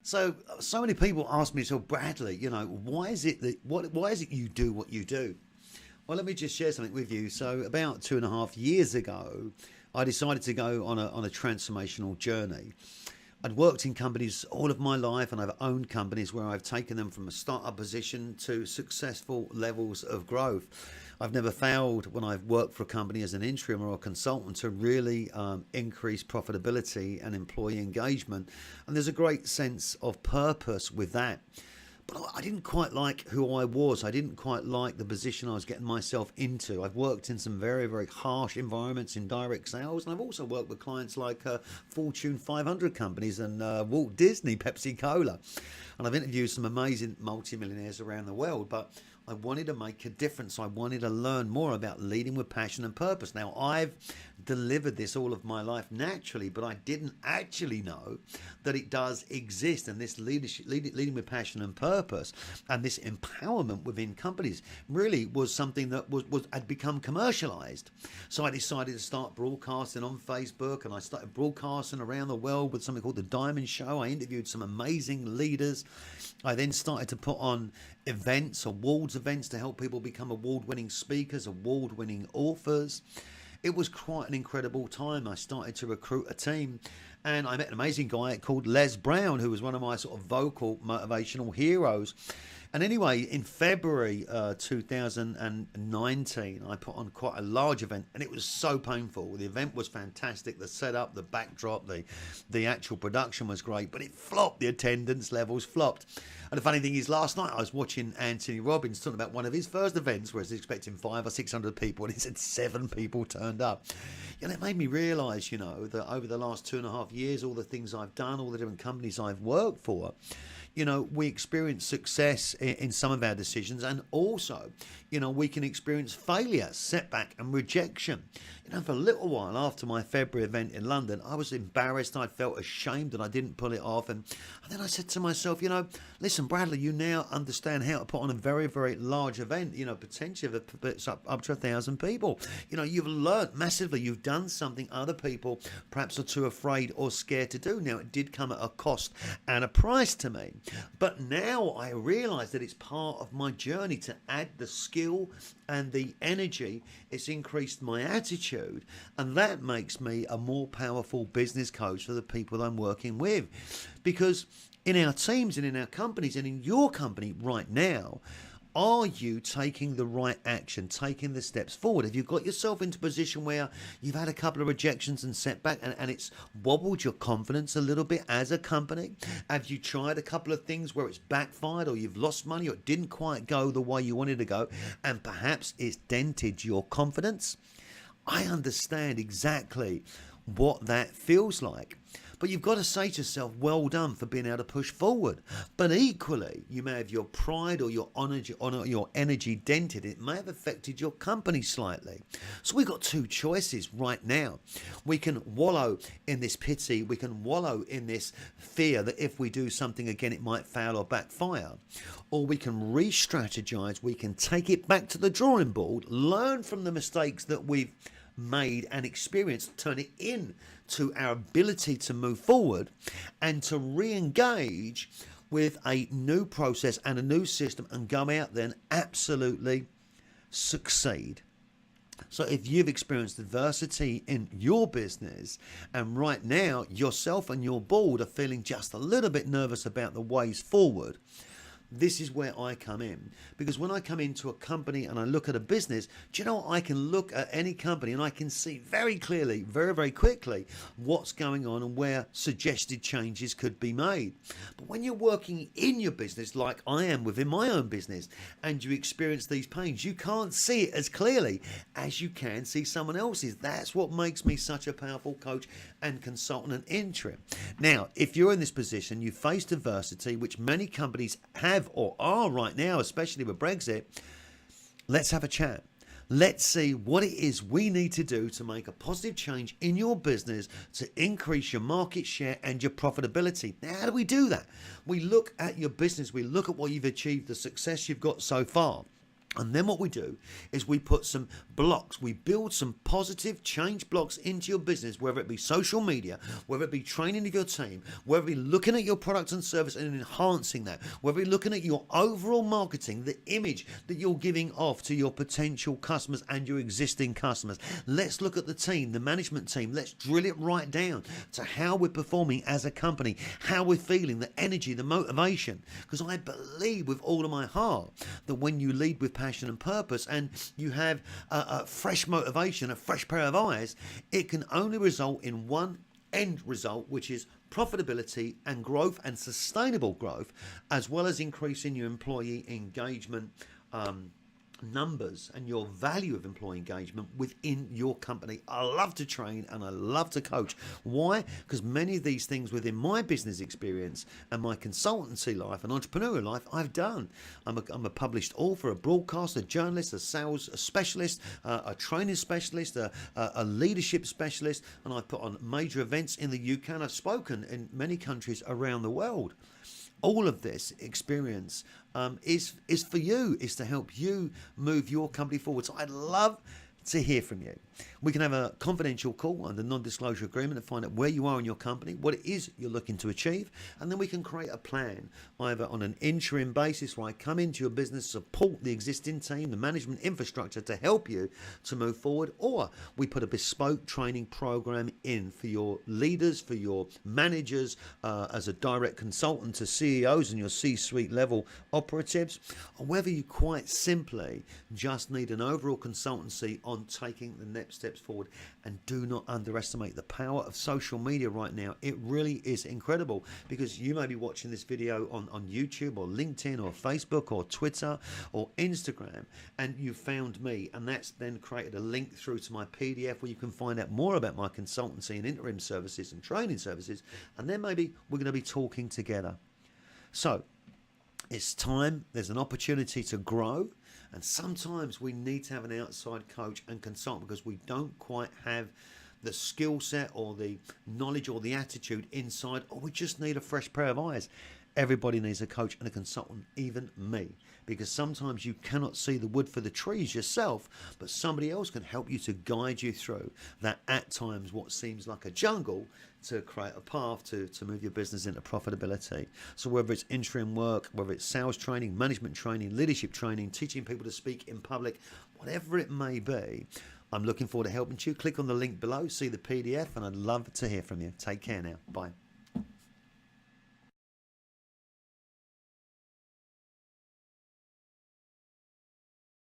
So many people ask me, so Bradley, why is it that why is it you do what you do? Well, let me just share something with you. So about 2.5 years ago, I decided to go on a transformational journey. I'd worked in companies all of my life, and I've owned companies where I've taken them from a startup position to successful levels of growth. I've never failed when I've worked for a company as an interim or a consultant to really increase profitability and employee engagement. And there's a great sense of purpose with that. But I didn't quite like who I was. I didn't quite like the position I was getting myself into. I've worked in some very, very harsh environments in direct sales, and I've also worked with clients like Fortune 500 companies and Walt Disney, Pepsi Cola. And I've interviewed some amazing multimillionaires around the world, but I wanted to make a difference. I wanted to learn more about leading with passion and purpose. Now, I've delivered this all of my life naturally, but I didn't actually know that it does exist. And this leadership, leading with passion and purpose, and this empowerment within companies really was something that had become commercialized. So I decided to start broadcasting on Facebook, and I started broadcasting around the world with something called the Diamond Show. I interviewed some amazing leaders. I then started to put on events, awards events, to help people become award-winning speakers, award-winning authors. It was quite an incredible time. I started to recruit a team, and I met an amazing guy called Les Brown, who was one of my sort of vocal motivational heroes. And anyway, in February 2019, I put on quite a large event, and it was so painful. The event was fantastic. The setup, the backdrop, the actual production was great, but it flopped. The attendance levels flopped. And the funny thing is, last night I was watching Anthony Robbins talking about one of his first events where he was expecting 500 or 600 people, and he said 7 people turned up. It made me realise, that over the last 2.5 years, all the things I've done, all the different companies I've worked for, we experience success in some of our decisions, and also, we can experience failure, setback, and rejection. For a little while after my February event in London, I was embarrassed. I felt ashamed that I didn't pull it off. And then I said to myself, listen, Bradley, you now understand how to put on a very, very large event, potentially it's up to 1,000 people. You've learnt massively. You've done something other people perhaps are too afraid or scared to do. Now, it did come at a cost and a price to me. But now I realise that it's part of my journey to add the skill and the energy. It's increased my attitude, and that makes me a more powerful business coach for the people I'm working with. Because in our teams and in our companies and in your company right now, are you taking the right action, taking the steps forward? Have you got yourself into a position where you've had a couple of rejections and setback, and it's wobbled your confidence a little bit as a company? Have you tried a couple of things where it's backfired, or you've lost money, or it didn't quite go the way you wanted to go, and perhaps it's dented your confidence? I understand exactly what that feels like. But you've got to say to yourself, well done for being able to push forward. But equally, you may have your pride or your energy dented. It may have affected your company slightly. So we've got 2 choices right now. We can wallow in this pity. We can wallow in this fear that if we do something again, it might fail or backfire. Or we can re-strategize. We can take it back to the drawing board, learn from the mistakes that we've made and experienced, turn it in to our ability to move forward and to re-engage with a new process and a new system, and go out there and absolutely succeed. So if you've experienced adversity in your business, and right now yourself and your board are feeling just a little bit nervous about the ways forward, this is where I come in. Because when I come into a company and I look at a business, do you know what? I can look at any company and I can see very clearly, very, very quickly, what's going on and where suggested changes could be made. But when you're working in your business, like I am within my own business, and you experience these pains, you can't see it as clearly as you can see someone else's. That's what makes me such a powerful coach and consultant and interim. Now, if you're in this position, you faced adversity, which many companies have or are right now, especially with Brexit, let's have a chat. Let's see what it is we need to do to make a positive change in your business to increase your market share and your profitability. Now, how do we do that? We look at your business. We look at what you've achieved, the success you've got so far. And then what we do is we put some blocks, we build some positive change blocks into your business, whether it be social media, whether it be training of your team, whether it be looking at your product and service and enhancing that, whether it be looking at your overall marketing, the image that you're giving off to your potential customers and your existing customers. Let's look at the team, the management team. Let's drill it right down to how we're performing as a company, how we're feeling, the energy, the motivation. Because I believe with all of my heart that when you lead with passion and purpose and you have a fresh motivation, a fresh pair of eyes, it can only result in one end result, which is profitability and growth and sustainable growth, as well as increasing your employee engagement numbers and your value of employee engagement within your company. I love to train and I love to coach. Why? Because many of these things within my business experience and my consultancy life and entrepreneurial life I've done. I'm a published author, a broadcaster, a journalist, a sales specialist, a training specialist, a leadership specialist, and I've put on major events in the UK and I've spoken in many countries around the world. All of this experience is for you, is to help you move your company forward. So I'd love to hear from you. We can have a confidential call under non-disclosure agreement to find out where you are in your company, what it is you're looking to achieve, and then we can create a plan either on an interim basis where I come into your business, support the existing team, the management infrastructure to help you to move forward, or we put a bespoke training program in for your leaders, for your managers, as a direct consultant to CEOs and your C-suite level operatives, or whether you quite simply just need an overall consultancy on taking the next steps forward. And do not underestimate the power of social media right now. It really is incredible, because you may be watching this video on YouTube or LinkedIn or Facebook or Twitter or Instagram, and you found me, and that's then created a link through to my PDF where you can find out more about my consultancy and interim services and training services, and then maybe we're going to be talking together. So it's time. There's an opportunity to grow. And sometimes we need to have an outside coach and consultant because we don't quite have the skill set or the knowledge or the attitude inside, or we just need a fresh pair of eyes. Everybody needs a coach and a consultant, even me, because sometimes you cannot see the wood for the trees yourself, but somebody else can help you to guide you through that at times what seems like a jungle to create a path to move your business into profitability. So whether it's interim work, whether it's sales training, management training, leadership training, teaching people to speak in public, whatever it may be, I'm looking forward to helping you. Click on the link below, see the PDF, and I'd love to hear from you. Take care now. Bye.